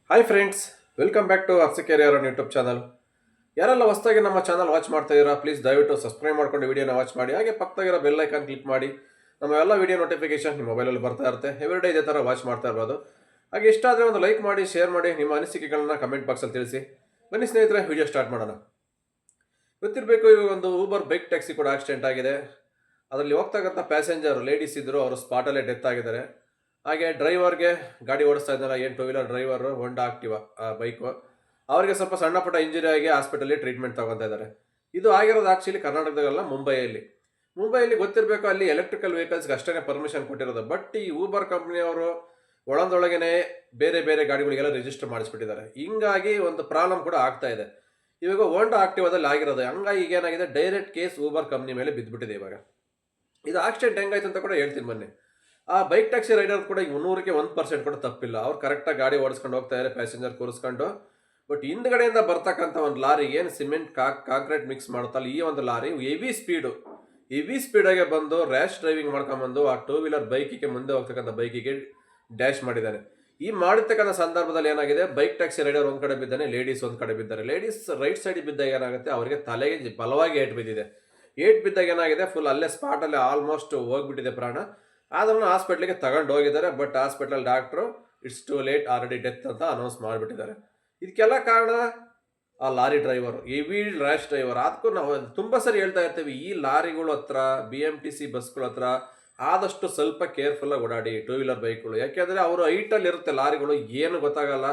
Hi friends, welcome back to ಅರ್ಸಿಕ್ career on YouTube channel. ಯಾರೆಲ್ಲ ಹೊಸದಾಗಿ ನಮ್ಮ ಚಾನಲ್ ವಾಚ್ ಮಾಡ್ತಾ ಇದ್ದೀರಾ, ಪ್ಲೀಸ್ ದಯವಿಟ್ಟು ಸಬ್ಸ್ಕ್ರೈಬ್ ಮಾಡ್ಕೊಂಡು ವಿಡಿಯೋನ ವಾಚ್ ಮಾಡಿ. ಹಾಗೆ ಪಕ್ಕದಾಗಿರೋ ಬೆಲ್ ಐಕಾನ್ ಕ್ಲಿಕ್ ಮಾಡಿ. ನಮ್ಮ ಎಲ್ಲ ವಿಡಿಯೋ ನೋಟಿಫಿಕೇಶನ್ ನಿಮ್ಮ ಮೊಬೈಲಲ್ಲಿ ಬರ್ತಾ ಇರುತ್ತೆ. ಎವ್ರಿಡೇ ಇದೇ ಥರ ವಾಚ್ ಮಾಡ್ತಾ ಇರ್ಬೋದು. ಹಾಗೆ ಇಷ್ಟ ಆದರೆ ಒಂದು ಲೈಕ್ ಮಾಡಿ, ಶೇರ್ ಮಾಡಿ, ನಿಮ್ಮ ಅನಿಸಿಕೆಗಳನ್ನ ಕಮೆಂಟ್ ಬಾಕ್ಸಲ್ಲಿ ತಿಳಿಸಿ. ಬನ್ನಿ ಸ್ನೇಹಿತರೆ, ವಿಡಿಯೋ ಸ್ಟಾರ್ಟ್ ಮಾಡೋಣ. ಗೊತ್ತಿರಬೇಕು, ಇವಾಗ ಒಂದು ಊಬರ್ ಬೈಕ್ ಟ್ಯಾಕ್ಸಿ ಕೂಡ ಆಕ್ಸಿಡೆಂಟ್ ಆಗಿದೆ. ಅದರಲ್ಲಿ ಹೋಗ್ತಕ್ಕಂಥ ಪ್ಯಾಸೆಂಜರ್ ಲೇಡೀಸ್ ಇದ್ದರು, ಅವರು ಸ್ಪಾಟಲ್ಲೇ ಡೆತ್ ಆಗಿದ್ದಾರೆ. ಹಾಗೆ ಡ್ರೈವರ್ಗೆ, ಗಾಡಿ ಓಡಿಸ್ತಾ ಇದ್ದಾರ ಏನು ಟೂ ವೀಲರ್ ಡ್ರೈವರು, ಹೊಂಡಾ ಆಕ್ಟಿವಾ ಬೈಕು, ಅವರಿಗೆ ಸ್ವಲ್ಪ ಸಣ್ಣ ಪುಟ್ಟ ಇಂಜುರಿ ಆಗಿ ಹಾಸ್ಪಿಟಲ್ಲಿ ಟ್ರೀಟ್ಮೆಂಟ್ ತಗೊತಾ ಇದ್ದಾರೆ. ಇದು ಆಗಿರೋದು ಆ್ಯಕ್ಚುಲಿ ಕರ್ನಾಟಕದಲ್ಲ, ಮುಂಬೈಯಲ್ಲಿ ಗೊತ್ತಿರಬೇಕು, ಅಲ್ಲಿ ಎಲೆಕ್ಟ್ರಿಕಲ್ ವೆಹಿಕಲ್ಸ್ಗೆ ಅಷ್ಟೇ ಪರ್ಮಿಷನ್ ಕೊಟ್ಟಿರೋದು. ಬಟ್ ಈ ಊಬರ್ ಕಂಪ್ನಿಯವರು ಒಳಂದೊಳಗೇನೆ ಬೇರೆ ಬೇರೆ ಗಾಡಿಗಳಿಗೆಲ್ಲ ರಿಜಿಸ್ಟರ್ ಮಾಡಿಸ್ಬಿಟ್ಟಿದ್ದಾರೆ. ಹಿಂಗಾಗಿ ಒಂದು ಪ್ರಾಬ್ಲಮ್ ಕೂಡ ಆಗ್ತಾ ಇದೆ. ಇವಾಗ ಹೋಂಡಾ ಆಕ್ಟಿವಾದಲ್ಲಿ ಆಗಿರೋದು. ಹಂಗಾಗಿ ಈಗ ಏನಾಗಿದೆ, ಡೈರೆಕ್ಟ್ ಕೇಸ್ ಊಬರ್ ಕಂಪ್ನಿ ಮೇಲೆ ಬಿದ್ದುಬಿಟ್ಟಿದೆ. ಇವಾಗ ಇದು ಆಕ್ಸಿಡೆಂಟ್ ಹೆಂಗಾಯ್ತು ಅಂತ ಕೂಡ ಹೇಳ್ತೀನಿ ಬನ್ನಿ. ಆ ಬೈಕ್ ಟ್ಯಾಕ್ಸಿ ರೈಡರ್ ಕೂಡ 100% ಕೂಡ ತಪ್ಪಿಲ್ಲ. ಅವ್ರು ಕರೆಕ್ಟಾಗಿ ಗಾಡಿ ಓಡಿಸ್ಕೊಂಡು ಹೋಗ್ತಾ ಇದ್ದಾರೆ, ಪ್ಯಾಸೆಂಜರ್ ಕೂರಿಸ್ಕೊಂಡು. ಬಟ್ ಹಿಂದ್ಗಡೆಯಿಂದ ಬರ್ತಕ್ಕಂಥ ಒಂದು ಲಾರಿ ಏನು ಸಿಮೆಂಟ್ ಕಾಂಕ್ರೀಟ್ ಮಿಕ್ಸ್ ಮಾಡುತ್ತಲ್ಲ, ಈ ಒಂದು ಲಾರಿ ಹೆವಿ ಸ್ಪೀಡಾಗೆ ಬಂದು ರ್ಯಾಶ್ ಡ್ರೈವಿಂಗ್ ಮಾಡ್ಕೊಂಬಂದು ಆ ಟೂ ವೀಲರ್ ಬೈಕಿಗೆ, ಮುಂದೆ ಹೋಗ್ತಕ್ಕಂಥ ಬೈಕಿಗೆ ಡ್ಯಾಶ್ ಮಾಡಿದ್ದಾನೆ. ಈ ಮಾಡಿರ್ತಕ್ಕಂಥ ಸಂದರ್ಭದಲ್ಲಿ ಏನಾಗಿದೆ, ಬೈಕ್ ಟ್ಯಾಕ್ಸಿ ರೈಡರ್ ಒಂದು ಕಡೆ ಬಿದ್ದಾನೆ, ಲೇಡೀಸ್ ಒಂದು ಕಡೆ ಬಿದ್ದಾರೆ. ಲೇಡೀಸ್ ರೈಟ್ ಸೈಡ್ ಬಿದ್ದಾಗ ಏನಾಗುತ್ತೆ, ಅವರಿಗೆ ತಲೆಗೆ ಬಲವಾಗಿ ಏಟ್ ಬಿದ್ದಿದೆ. ಏಟ್ ಬಿದ್ದಾಗ ಏನಾಗಿದೆ, ಫುಲ್ ಅಲ್ಲೇ ಸ್ಪಾಟಲ್ಲೇ ಆಲ್ಮೋಸ್ಟ್ ಹೋಗ್ಬಿಟ್ಟಿದೆ ಪ್ರಾಣ. ಅದನ್ನು ಹಾಸ್ಪಿಟ್ಲಿಗೆ ತಗೊಂಡು ಹೋಗಿದ್ದಾರೆ. But hospital doctor it's to late, already death ಅಂತ ಅನೌನ್ಸ್ ಮಾಡಿಬಿಟ್ಟಿದ್ದಾರೆ. ಇದಕ್ಕೆಲ್ಲ ಕಾರಣ ಆ lorry driver, heavy rash driver. ಅದಕ್ಕೂ ನಾವು ತುಂಬ ಸರಿ ಹೇಳ್ತಾ ಇರ್ತೀವಿ, ಈ ಲಾರಿಗಳ ಹತ್ರ, BMTC ಬಸ್ಗಳ ಹತ್ರ ಆದಷ್ಟು ಸ್ವಲ್ಪ ಕೇರ್ಫುಲ್ಲಾಗಿ ಓಡಾಡಿ, ಟೂ ವೀಲರ್ ಬೈಕ್ಗಳು. ಯಾಕೆಂದರೆ ಅವರು ಹೈಟಲ್ಲಿ ಇರುತ್ತೆ ಲಾರಿಗಳು, ಏನು ಗೊತ್ತಾಗಲ್ಲ,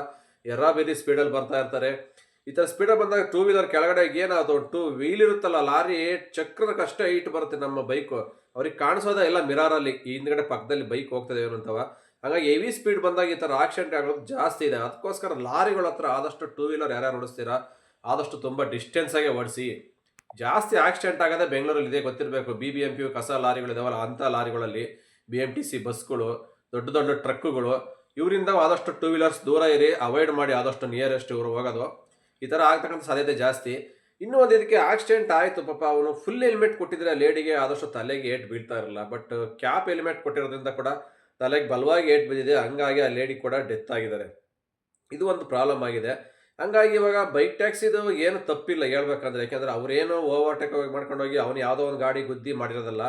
ಎರಾಬೇರಿ ಸ್ಪೀಡಲ್ಲಿ ಬರ್ತಾ ಇರ್ತಾರೆ. ಈ ಥರ ಸ್ಪೀಡಲ್ಲಿ ಬಂದಾಗ ಟೂ ವೀಲರ್ ಕೆಳಗಡೆ ಏನಾದ್ರು ಟೂ ವೀಲ್ ಇರುತ್ತಲ್ಲ, ಲಾರಿ ಚಕ್ರಕ್ಕಷ್ಟೇ ಹೈಟ್ ಬರುತ್ತೆ ನಮ್ಮ ಬೈಕು. ಅವ್ರಿಗೆ ಕಾಣಿಸೋದೇ ಎಲ್ಲ ಮಿರಾರಲ್ಲಿ, ಈ ಹಿಂದ್ಗಡೆ ಪಕ್ಕದಲ್ಲಿ ಬೈಕ್ ಹೋಗ್ತದೆ ಏನಂತವ. ಹಾಗಾಗಿ ಹೆವಿ ಸ್ಪೀಡ್ ಬಂದಾಗ ಈ ಥರ ಆಕ್ಸಿಡೆಂಟ್ ಆಗೋದು ಜಾಸ್ತಿ ಇದೆ. ಅದಕ್ಕೋಸ್ಕರ ಲಾರಿಗಳ ಹತ್ರ ಆದಷ್ಟು ಟೂ ವೀಲರ್ ಯಾರ್ಯಾರು ಓಡಿಸ್ತೀರಾ, ಆದಷ್ಟು ತುಂಬ ಡಿಸ್ಟೆನ್ಸಾಗೆ ಓಡಿಸಿ. ಜಾಸ್ತಿ ಆಕ್ಸಿಡೆಂಟ್ ಆಗೋದೇ ಬೆಂಗಳೂರಲ್ಲಿ ಇದೆ, ಗೊತ್ತಿರಬೇಕು. BBMP ಕಸ ಲಾರಿಗಳಿದಾವಲ್ಲ, ಅಂಥ ಲಾರಿಗಳಲ್ಲಿ, BMTC ಬಸ್ಗಳು, ದೊಡ್ಡ ದೊಡ್ಡ ಟ್ರಕ್ಕುಗಳು, ಇವರಿಂದ ಆದಷ್ಟು ಟೂ ವೀಲರ್ಸ್ ದೂರ ಇರಿ, ಅವಾಯ್ಡ್ ಮಾಡಿ, ಆದಷ್ಟು ನಿಯರೆಸ್ಟ್ ಇವರು ಹೋಗೋದು. ಈ ಥರ ಆಗ್ತಕ್ಕಂಥ ಸಾಧ್ಯತೆ ಜಾಸ್ತಿ. ಇನ್ನೂ ಒಂದು, ಇದಕ್ಕೆ ಆಕ್ಸಿಡೆಂಟ್ ಆಯಿತು, ಪಾಪ ಅವನು ಫುಲ್ ಹೆಲ್ಮೆಟ್ ಕೊಟ್ಟಿದ್ರೆ ಲೇಡಿಗೆ ಆದಷ್ಟು ತಲೆಗೆ ಏಟ್ ಬೀಳ್ತಾ ಇರಲ್ಲ. ಬಟ್ ಕ್ಯಾಪ್ ಹೆಲ್ಮೆಟ್ ಕೊಟ್ಟಿರೋದ್ರಿಂದ ಕೂಡ ತಲೆಗೆ ಬಲವಾಗಿ ಏಟ್ ಬಿದ್ದಿದೆ. ಹಂಗಾಗಿ ಆ ಲೇಡಿ ಕೂಡ ಡೆತ್ ಆಗಿದ್ದಾರೆ. ಇದು ಒಂದು ಪ್ರಾಬ್ಲಮ್ ಆಗಿದೆ. ಹಂಗಾಗಿ ಇವಾಗ ಬೈಕ್ ಟ್ಯಾಕ್ಸಿದು ಏನು ತಪ್ಪಿಲ್ಲ ಹೇಳ್ಬೇಕಂದ್ರೆ, ಯಾಕೆಂದರೆ ಅವರೇನೋ ಓವರ್ಟೇಕ್ ಮಾಡ್ಕೊಂಡು ಹೋಗಿ ಅವನು ಯಾವುದೋ ಒಂದು ಗಾಡಿ ಗುದ್ದಿ ಮಾಡಿರೋದಲ್ಲ.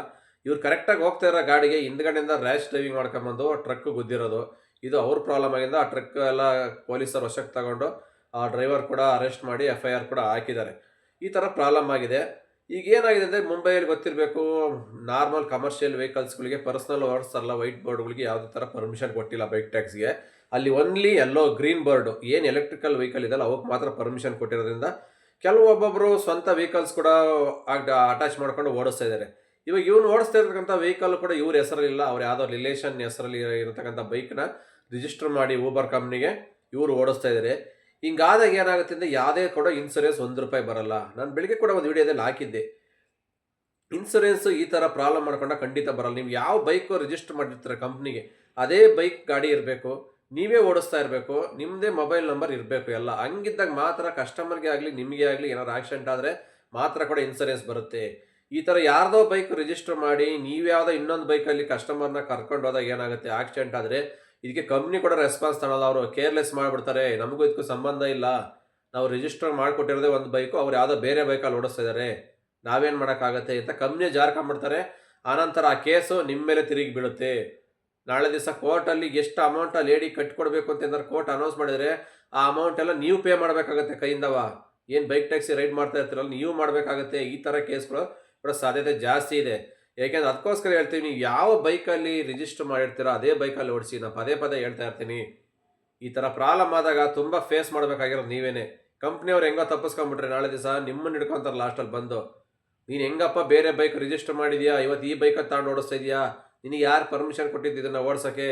ಇವ್ರು ಕರೆಕ್ಟಾಗಿ ಹೋಗ್ತಾ ಇರೋ ಗಾಡಿಗೆ ಹಿಂದ್ಗಡೆಯಿಂದ ರ್ಯಾಶ್ ಡ್ರೈವಿಂಗ್ ಮಾಡ್ಕೊಂಬಂದು ಟ್ರಕ್ ಗುದ್ದಿರೋದು. ಇದು ಅವ್ರ ಪ್ರಾಬ್ಲಮ್ ಆಗಿಂದ ಆ ಟ್ರಕ್ ಎಲ್ಲ ಪೊಲೀಸರು ವಶಕ್ಕೆ ತಗೊಂಡು ಆ ಡ್ರೈವರ್ ಕೂಡ ಅರೆಸ್ಟ್ ಮಾಡಿ FIR ಕೂಡ ಹಾಕಿದ್ದಾರೆ. ಈ ಥರ ಪ್ರಾಬ್ಲಮ್ ಆಗಿದೆ. ಈಗ ಏನಾಗಿದೆ ಅಂದರೆ, ಮುಂಬೈಯಲ್ಲಿ ಗೊತ್ತಿರಬೇಕು, ನಾರ್ಮಲ್ ಕಮರ್ಷಿಯಲ್ ವೆಹಿಕಲ್ಸ್ಗಳಿಗೆ, ಪರ್ಸ್ನಲ್ ಓಡಿಸ್ತಾರಲ್ಲ ವೈಟ್ ಬೋರ್ಡ್ಗಳಿಗೆ ಯಾವುದೇ ಥರ ಪರ್ಮಿಷನ್ ಕೊಟ್ಟಿಲ್ಲ ಬೈಕ್ ಟ್ಯಾಕ್ಸ್ಗೆ. ಅಲ್ಲಿ ಓನ್ಲಿ ಎಲ್ಲೋ ಗ್ರೀನ್ ಬೋರ್ಡು ಏನು ಎಲೆಕ್ಟ್ರಿಕಲ್ ವೆಹಿಕಲ್ ಇದೆಯಲ್ಲ ಅವಕ್ಕೆ ಮಾತ್ರ ಪರ್ಮಿಷನ್ ಕೊಟ್ಟಿರೋದ್ರಿಂದ ಒಬ್ಬೊಬ್ಬರು ಸ್ವಂತ ವೆಹಿಕಲ್ಸ್ ಕೂಡ ಅಟ್ಯಾಚ್ ಮಾಡ್ಕೊಂಡು ಓಡಿಸ್ತಾ ಇದ್ದಾರೆ. ಇವಾಗ ಇವನು ಓಡಿಸ್ತಾ ಇರ್ತಕ್ಕಂಥ ವೆಹಿಕಲ್ ಕೂಡ ಇವ್ರ ಹೆಸರಲ್ಲಿಲ್ಲ, ಅವ್ರು ಯಾವುದೋ ರಿಲೇಷನ್ ಹೆಸರಲ್ಲಿ ಇರತಕ್ಕಂಥ ಬೈಕ್ನ ರಿಜಿಸ್ಟರ್ ಮಾಡಿ ಊಬರ್ ಕಂಪ್ನಿಗೆ ಇವರು ಓಡಿಸ್ತಾ ಇದ್ದಾರೆ. ಹಿಂಗಾದಾಗ ಏನಾಗುತ್ತೆ ಅಂದರೆ, ಯಾವುದೇ ಕೂಡ ಇನ್ಸೂರೆನ್ಸ್ ₹1 ಬರಲ್ಲ. ನಾನು ಬೆಳಿಗ್ಗೆ ಕೂಡ ಒಂದು ವಿಡಿಯೋದಲ್ಲಿ ಹಾಕಿದ್ದೆ, ಇನ್ಸೂರೆನ್ಸ್ ಈ ಥರ ಪ್ರಾಬ್ಲಮ್ ಮಾಡ್ಕೊಂಡ ಖಂಡಿತ ಬರಲ್ಲ. ನೀವು ಯಾವ ಬೈಕು ರಿಜಿಸ್ಟರ್ ಮಾಡಿರ್ತೀರ ಕಂಪ್ನಿಗೆ, ಅದೇ ಬೈಕ್ ಗಾಡಿ ಇರಬೇಕು, ನೀವೇ ಓಡಿಸ್ತಾ ಇರಬೇಕು, ನಿಮ್ಮದೇ ಮೊಬೈಲ್ ನಂಬರ್ ಇರಬೇಕು ಎಲ್ಲ. ಹಂಗಿದ್ದಾಗ ಮಾತ್ರ ಕಸ್ಟಮರ್ಗೆ ಆಗಲಿ ನಿಮಗೆ ಆಗಲಿ ಏನಾದ್ರು ಆಕ್ಸಿಡೆಂಟ್ ಆದರೆ ಮಾತ್ರ ಕೂಡ ಇನ್ಸೂರೆನ್ಸ್ ಬರುತ್ತೆ. ಈ ಥರ ಯಾರ್ದೋ ಬೈಕ್ ರಿಜಿಸ್ಟರ್ ಮಾಡಿ ನೀವು ಯಾವುದೋ ಇನ್ನೊಂದು ಬೈಕಲ್ಲಿ ಕಸ್ಟಮರ್ನ ಕರ್ಕೊಂಡು ಹೋದಾಗ ಏನಾಗುತ್ತೆ, ಆಕ್ಸಿಡೆಂಟ್ ಆದರೆ ಇದಕ್ಕೆ ಕಂಪ್ನಿ ಕೂಡ ರೆಸ್ಪಾನ್ಸ್ ತಗೊಳ್ಳಲ್ಲ. ಅವರು ಕೇರ್ಲೆಸ್ ಮಾಡಿಬಿಡ್ತಾರೆ, ನಮಗೂ ಇದಕ್ಕೂ ಸಂಬಂಧ ಇಲ್ಲ, ನಾವು ರಿಜಿಸ್ಟರ್ ಮಾಡಿಕೊಟ್ಟಿರೋದೇ ಒಂದು ಬೈಕು, ಅವ್ರು ಯಾವುದೋ ಬೇರೆ ಬೈಕಲ್ಲಿ ಓಡಿಸ್ತಾ ಇದ್ದಾರೆ, ನಾವೇನು ಮಾಡೋಕ್ಕಾಗತ್ತೆ ಅಂತ ಕಂಪ್ನಿ ಜಾರ್ಕೊಂಡ್ಬಿಡ್ತಾರೆ. ಆನಂತರ ಆ ಕೇಸು ನಿಮ್ಮ ಮೇಲೆ ತಿರುಗಿ ಬೀಳುತ್ತೆ. ನಾಳೆ ದಿವಸ ಕೋರ್ಟಲ್ಲಿ ಎಷ್ಟು ಅಮೌಂಟ್ ಆ ಲೇಡಿ ಕಟ್ಕೊಡ್ಬೇಕು ಅಂತಂದ್ರೆ ಕೋರ್ಟ್ ಅನೌನ್ಸ್ ಮಾಡಿದರೆ ಆ ಅಮೌಂಟ್ ಎಲ್ಲ ನೀವು ಪೇ ಮಾಡಬೇಕಾಗತ್ತೆ ಕೈಯಿಂದವ. ಏನು ಬೈಕ್ ಟ್ಯಾಕ್ಸಿ ರೈಡ್ ಮಾಡ್ತಾ ಇರ್ತೀರಲ್ಲ, ನೀವು ಮಾಡಬೇಕಾಗತ್ತೆ. ಈ ಥರ ಕೇಸ್ಗಳು ಕೂಡ ಸಾಧ್ಯತೆ ಜಾಸ್ತಿ ಇದೆ. ಯಾಕೆಂದ್ರೆ ಅದಕ್ಕೋಸ್ಕರ ಹೇಳ್ತೀವಿ, ನೀವು ಯಾವ ಬೈಕಲ್ಲಿ ರಿಜಿಸ್ಟರ್ ಮಾಡಿರ್ತೀರೋ ಅದೇ ಬೈಕಲ್ಲಿ ಓಡಿಸಿ. ನಾನು ಪದೇ ಪದೇ ಹೇಳ್ತಾ ಇರ್ತೀನಿ, ಈ ಥರ ಪ್ರಾಬ್ಲಮ್ ಆದಾಗ ತುಂಬ ಫೇಸ್ ಮಾಡಬೇಕಾಗಿರೋದು ನೀವೇನೆ. ಕಂಪ್ನಿಯವ್ರು ಹೆಂಗೋ ತಪ್ಪಿಸ್ಕೊಂಬಿಟ್ರೆ ನಾಳೆ ದಿವಸ ನಿಮ್ಮನ್ನು ಹಿಡ್ಕೊತಾರೆ ಲಾಸ್ಟಲ್ಲಿ ಬಂದು. ನೀನು ಹೆಂಗಪ್ಪ ಬೇರೆ ಬೈಕ್ ರಿಜಿಸ್ಟರ್ ಮಾಡಿದ್ಯಾ, ಇವತ್ತು ಈ ಬೈಕಲ್ಲಿ ತಗೊಂಡು ಓಡಿಸ್ತಾ ಇದೆಯಾ, ನಿನಗೆ ಯಾರು ಪರ್ಮಿಷನ್ ಕೊಟ್ಟಿದ್ದು ಇದನ್ನು ಓಡಿಸೋಕ್ಕೆ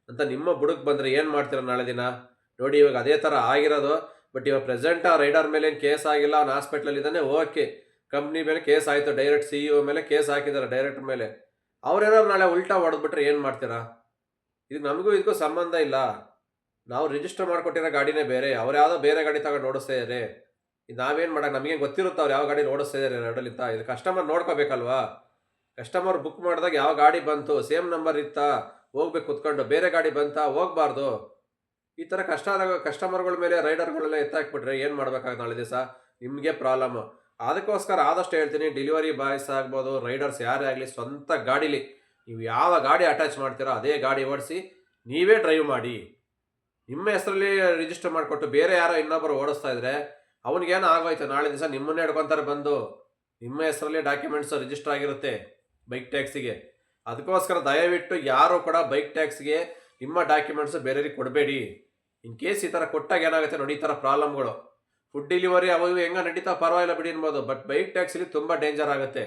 ಅಂತ ನಿಮ್ಮ ಬುಡಕ್ಕೆ ಬಂದರೆ ಏನು ಮಾಡ್ತೀರ ನಾಳೆ ದಿನ? ನೋಡಿ, ಇವಾಗ ಅದೇ ಥರ ಆಗಿರೋದು. ಬಟ್ ಇವಾಗ ಪ್ರೆಸೆಂಟ್ ಆ ರೈಡರ್ ಮೇಲೆ ಏನು ಕೇಸ್ ಆಗಿಲ್ಲ, ಅವ್ನು ಹಾಸ್ಪಿಟ್ಲಲ್ಲಿ ಇದ್ದಾನೆ, ಓಕೆ. ಕಂಪ್ನಿ ಮೇಲೆ ಕೇಸ್ ಆಯಿತು, ಡೈರೆಕ್ಟ್ CEO ಮೇಲೆ ಕೇಸ್ ಹಾಕಿದ್ದಾರೆ, ಡೈರೆಕ್ಟರ್ ಮೇಲೆ. ಅವ್ರೇನಾದ್ರು ನಾಳೆ ಉಲ್ಟಾ ಹೊಡೆದ್ಬಿಟ್ರೆ ಏನು ಮಾಡ್ತೀರಾ? ಇದು ನಮಗೂ ಇದಕ್ಕೂ ಸಂಬಂಧ ಇಲ್ಲ. ನಾವು ರಿಜಿಸ್ಟರ್ ಮಾಡಿಕೊಟ್ಟಿರೋ ಗಾಡಿನೇ ಬೇರೆ, ಅವ್ರು ಯಾವುದೋ ಬೇರೆ ಗಾಡಿ ತಗೊಂಡು ಓಡಿಸ್ತಾ ಇದ್ದಾರೆ. ಇದು ನಾವೇನು ಮಾಡೋಕೆ, ನಮಗೇನು ಗೊತ್ತಿರುತ್ತೆ ಅವ್ರು ಯಾವ ಗಾಡಿ ಓಡಿಸ್ತಾ ಇದ್ದಾರೆ ರೋಡಲ್ಲಿಂತ? ಇದು ಕಸ್ಟಮರ್ ನೋಡ್ಕೋಬೇಕಲ್ವಾ? ಕಸ್ಟಮರ್ ಬುಕ್ ಮಾಡಿದಾಗ ಯಾವ ಗಾಡಿ ಬಂತು, ಸೇಮ್ ನಂಬರ್ ಇತ್ತಾ, ಹೋಗ್ಬೇಕು ಕುತ್ಕೊಂಡು. ಬೇರೆ ಗಾಡಿ ಬಂತಾ, ಹೋಗಬಾರ್ದು. ಈ ಥರ ಕಸ್ಟಮರ್ಗಳ ಮೇಲೆ ರೈಡರ್ಗಳೆಲ್ಲ ಎತ್ತಾಕ್ಬಿಟ್ರೆ ಏನು ಮಾಡ್ಬೇಕಾಗುತ್ತೆ ನಾಳೆ ದಿವಸ? ನಿಮಗೆ ಪ್ರಾಬ್ಲಮ್ಮು. ಅದಕ್ಕೋಸ್ಕರ ಆದಷ್ಟು ಹೇಳ್ತೀನಿ, ಡೆಲಿವರಿ ಬಾಯ್ಸ್ ಆಗ್ಬೋದು, ರೈಡರ್ಸ್ ಯಾರೇ ಆಗಲಿ, ಸ್ವಂತ ಗಾಡೀಲಿ ನೀವು ಯಾವ ಗಾಡಿ ಅಟ್ಯಾಚ್ ಮಾಡ್ತೀರೋ ಅದೇ ಗಾಡಿ ಓಡಿಸಿ, ನೀವೇ ಡ್ರೈವ್ ಮಾಡಿ. ನಿಮ್ಮ ಹೆಸರಲ್ಲಿ ರಿಜಿಸ್ಟರ್ ಮಾಡಿಕೊಟ್ಟು ಬೇರೆ ಯಾರೋ ಇನ್ನೊಬ್ಬರು ಓಡಿಸ್ತಾ ಇದ್ರೆ ಅವನಿಗೇನೋ ಆಗೋಯ್ತು, ನಾಳೆ ದಿವಸ ನಿಮ್ಮನ್ನೇ ಹಿಡ್ಕೊತಾರೆ ಬಂದು. ನಿಮ್ಮ ಹೆಸರಲ್ಲಿ ಡಾಕ್ಯುಮೆಂಟ್ಸ್ ರಿಜಿಸ್ಟರ್ ಆಗಿರುತ್ತೆ ಬೈಕ್ ಟ್ಯಾಕ್ಸಿಗೆ. ಅದಕ್ಕೋಸ್ಕರ ದಯವಿಟ್ಟು ಯಾರು ಕೂಡ ಬೈಕ್ ಟ್ಯಾಕ್ಸಿಗೆ ನಿಮ್ಮ ಡಾಕ್ಯುಮೆಂಟ್ಸ್ ಬೇರೆಯವ್ರಿಗೆ ಕೊಡಬೇಡಿ. ಇನ್ ಕೇಸ್ ಈ ಥರ ಕೊಟ್ಟಾಗ ಏನಾಗುತ್ತೆ ನೋಡಿ, ಈ ಥರ ಪ್ರಾಬ್ಲಮ್ಗಳು. ಫುಡ್ ಡೆಲಿವರಿ ಅವು ಇವು ಹೆಂಗೆ ನಡೀತಾ ಪರವಾಗಿಲ್ಲ ಬಿಡಿ ಅನ್ಬೋದು, ಬಟ್ ಬೈಕ್ ಟ್ಯಾಕ್ಸಿಲಿ ತುಂಬ ಡೇಂಜರ್ ಆಗುತ್ತೆ.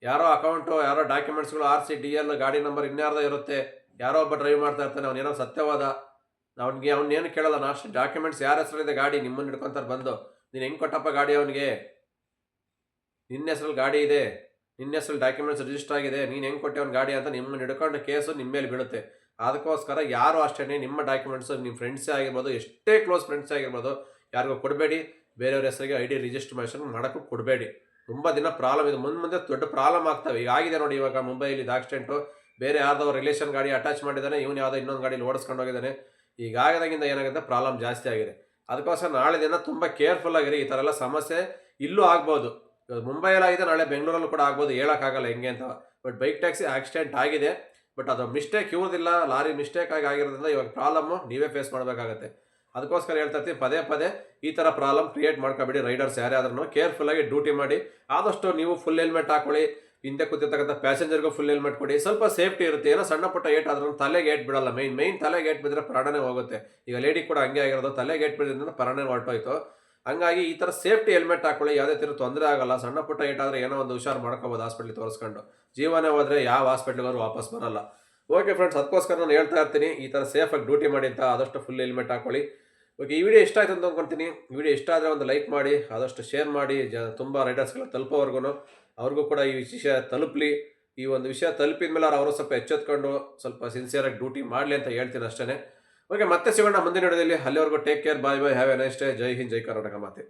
ಯಾರೋ ಅಕೌಂಟು, ಯಾರೋ ಡಾಕ್ಯುಮೆಂಟ್ಸ್ಗಳು, RC DL ಗಾಡಿ ನಂಬರ್ ಇನ್ಯಾರ್ದೋ ಇರುತ್ತೆ, ಯಾರೋ ಒಬ್ಬ ಡ್ರೈವ್ ಮಾಡ್ತಾ ಇರ್ತಾನೆ, ಅವನೇನೋ ಸತ್ಯವಾದ, ಅವ್ನೇನು ಕೇಳಲ್ಲ, ನಾಷ್ಟು ಡಾಕ್ಯುಮೆಂಟ್ಸ್ ಯಾರ ಹೆಸರಿದೆ ಗಾಡಿ ನಿಮ್ಮನ್ನು ಹಿಡ್ಕೊತಾರೆ ಬಂದು. ನೀನು ಹೆಂಗೆ ಕೊಟ್ಟಪ್ಪ ಗಾಡಿ ಅವನಿಗೆ? ನಿನ್ನ ಹೆಸರಲ್ಲಿ ಗಾಡಿ ಇದೆ, ನಿನ್ನ ಹೆಸರಲ್ಲಿ ಡಾಕ್ಯುಮೆಂಟ್ಸ್ ರಿಜಿಸ್ಟರ್ ಆಗಿದೆ, ನೀನು ಹೆಂಗೆ ಕೊಟ್ಟೆ ಅವ್ನ ಗಾಡಿ ಅಂತ ನಿಮ್ಮನ್ನು ಹಿಡ್ಕೊಂಡು ಕೇಸು ನಿಮ್ಮ ಮೇಲೆ ಬೀಳುತ್ತೆ. ಅದಕ್ಕೋಸ್ಕರ ಯಾರು ಅಷ್ಟೇ ನಿಮ್ಮ ಡಾಕ್ಯುಮೆಂಟ್ಸು ನಿಮ್ಮ ಫ್ರೆಂಡ್ಸೇ ಆಗಿರ್ಬೋದು, ಎಷ್ಟೇ ಕ್ಲೋಸ್ ಫ್ರೆಂಡ್ಸೇ ಆಗಿರ್ಬೋದು, ಯಾರಿಗೂ ಕೊಡಬೇಡಿ. ಬೇರೆಯವ್ರ ಹೆಸರಿಗೆ ID ರಿಜಿಸ್ಟ್ರೇಷನ್ ಮಾಡೋಕ್ಕೂ ಕೊಡಬೇಡಿ. ತುಂಬ ದಿನ ಪ್ರಾಬ್ಲಮ್ ಇದು, ಮುಂದೆ ದೊಡ್ಡ ಪ್ರಾಬ್ಲಮ್ ಆಗ್ತವೆ. ಈಗ ಆಗಿದೆ ನೋಡಿ, ಇವಾಗ ಮುಂಬೈಲಿ ಇದು ಆಕ್ಸಿಡೆಂಟು, ಬೇರೆ ಯಾರ್ದೋ ರಿಲೇಷನ್ ಗಾಡಿ ಅಟ್ಯಾಚ್ ಮಾಡಿದ್ದಾನೆ, ಇವನು ಯಾವುದೋ ಇನ್ನೊಂದು ಗಾಡೀಲಿ ಓಡಿಸ್ಕೊಂಡು ಹೋಗಿದ್ದಾನೆ. ಈಗಾಗದಾಗಿಂದ ಏನಾಗುತ್ತೆ, ಪ್ರಾಬ್ಲಮ್ ಜಾಸ್ತಿ ಆಗಿದೆ. ಅದಕ್ಕೋಸ್ಕರ ನಾಳೆ ದಿನ ತುಂಬ ಕೇರ್ಫುಲ್ ಆಗಿರಿ. ಈ ಥರ ಎಲ್ಲ ಸಮಸ್ಯೆ ಇಲ್ಲೂ ಆಗ್ಬೋದು. ಇವಾಗ ಮುಂಬೈಯಲ್ಲಾಗಿದೆ, ನಾಳೆ ಬೆಂಗಳೂರಲ್ಲೂ ಕೂಡ ಆಗ್ಬೋದು, ಹೇಳೋಕ್ಕಾಗಲ್ಲ ಹೆಂಗೆ ಅಂತ. ಬಟ್ ಬೈಕ್ ಟ್ಯಾಕ್ಸಿ ಆಕ್ಸಿಡೆಂಟ್ ಆಗಿದೆ, ಬಟ್ ಅದು ಮಿಸ್ಟೇಕ್ ಇವ್ರದಿಲ್ಲ, ಲಾರಿ ಮಿಸ್ಟೇಕ್ ಆಗಿರೋದ್ರಿಂದ ಇವಾಗ ಪ್ರಾಬ್ಲಮ್ಮು ನೀವೇ ಫೇಸ್ ಮಾಡಬೇಕಾಗತ್ತೆ. ಅದಕ್ಕೋಸ್ಕರ ಹೇಳ್ತಾ ಇರ್ತೀನಿ, ಪದೇ ಪದೇ ಈ ಥರ ಪ್ರಾಬ್ಲಮ್ ಕ್ರಿಯೇಟ್ ಮಾಡ್ಕೊಬೇಡಿ. ರೈಡರ್ಸ್ ಯಾರ್ಯಾದ್ರೂ ಕೇರ್ಫುಲ್ಲಾಗಿ ಡ್ಯೂಟಿ ಮಾಡಿ. ಆದಷ್ಟು ನೀವು ಫುಲ್ ಹೆಲ್ಮೆಟ್ ಹಾಕೊಳ್ಳಿ, ಹಿಂದೆ ಕೂತಿರ್ತಕ್ಕಂಥ ಪ್ಯಾಸೆಂಜರ್ಗೂ ಫುಲ್ ಹೆಲ್ಮೆಟ್ ಕೊಡಿ. ಸ್ವಲ್ಪ ಸೇಫ್ಟಿ ಇರುತ್ತೆ. ಏನೋ ಸಣ್ಣ ಪುಟ್ಟ ಏಟ್ ಆದ್ರೂ ತಲೆಗೆ ಏಟ್ ಬಿಡಲ್ಲ. ಮೈನ್ ತಲೆಗೆ ಏಟ್ ಬಿದ್ದರೆ ಪ್ರಾಣನೇ ಹೋಗುತ್ತೆ. ಈಗ ಲೇಡಿ ಕೂಡ ಹಂಗೆ ಆಗಿರೋದು, ತಲೆಗೆ ಏಟ್ ಬಿದ್ರಿಂದ ಪ್ರಾಣನೇ ಹೊರಟೋಯ್ತು. ಹಂಗಾಗಿ ಈ ಥರ ಸೇಫ್ಟಿ ಹೆಲ್ಮೆಟ್ ಹಾಕೊಳ್ಳಿ, ಯಾವುದೇ ಥರ ತೊಂದರೆ ಆಗಲ್ಲ. ಸಣ್ಣ ಪುಟ್ಟ ಏಟಾದರೆ ಏನೋ ಒಂದು ಹುಷಾರು ಮಾಡ್ಕೋಬೋದು ಹಾಸ್ಪಿಟ್ಲಿಗೆ ತೋರಿಸ್ಕೊಂಡು. ಜೀವನೇ ಹೋದರೆ ಯಾವ ಹಾಸ್ಪಿಟ್ಲಿಗೂ ವಾಪಸ್ ಬರಲ್ಲ. ಓಕೆ ಫ್ರೆಂಡ್ಸ್, ಅದಕ್ಕೋಸ್ಕರ ನಾನು ಹೇಳ್ತಾ ಇರ್ತೀನಿ, ಈ ಥರ ಸೇಫಾಗಿ ಡ್ಯೂಟಿ ಮಾಡಿ ಅಂತ ಆದಷ್ಟು ಫುಲ್ ಹೆಲ್ಮೆಟ್ ಹಾಕೊಳ್ಳಿ. ಓಕೆ, ಈ ವಿಡಿಯೋ ಇಷ್ಟ ಆಯ್ತು ಅಂತ ಅಂದ್ಕೊಳ್ತೀನಿ. ಈ ವಿಡಿಯೋ ಇಷ್ಟ ಆದರೆ ಒಂದು ಲೈಕ್ ಮಾಡಿ, ಆದಷ್ಟು ಶೇರ್ ಮಾಡಿ, ತುಂಬ ರೈಡರ್ಸ್ಗಳ ತಲುಪೋವರೆಗೂ ಅವ್ರಿಗೂ ಕೂಡ ಈ ವಿಷಯ ತಲುಪಲಿ. ಈ ಒಂದು ವಿಷಯ ತಲುಪಿದ ಮೇಲೆ ಅವರು ಸ್ವಲ್ಪ ಎಚ್ಚೆತ್ಕೊಂಡು ಸ್ವಲ್ಪ ಸಿನ್ಸಿಯರಾಗಿ ಡ್ಯೂಟಿ ಮಾಡಲಿ ಅಂತ ಹೇಳ್ತೀನಿ ಅಷ್ಟೇ. ಓಕೆ, ಮತ್ತೆ ಸಿಗೋಣ ಮುಂದಿನ ವಿಡಿಯೋದಲ್ಲಿ. ಅಲ್ಲಿವರೆಗೂ take care, bye bye, have a nice day. ಜೈ ಹಿಂದ್, ಜೈ ಕರ್ನಾಟಕ ಮಾತೆ.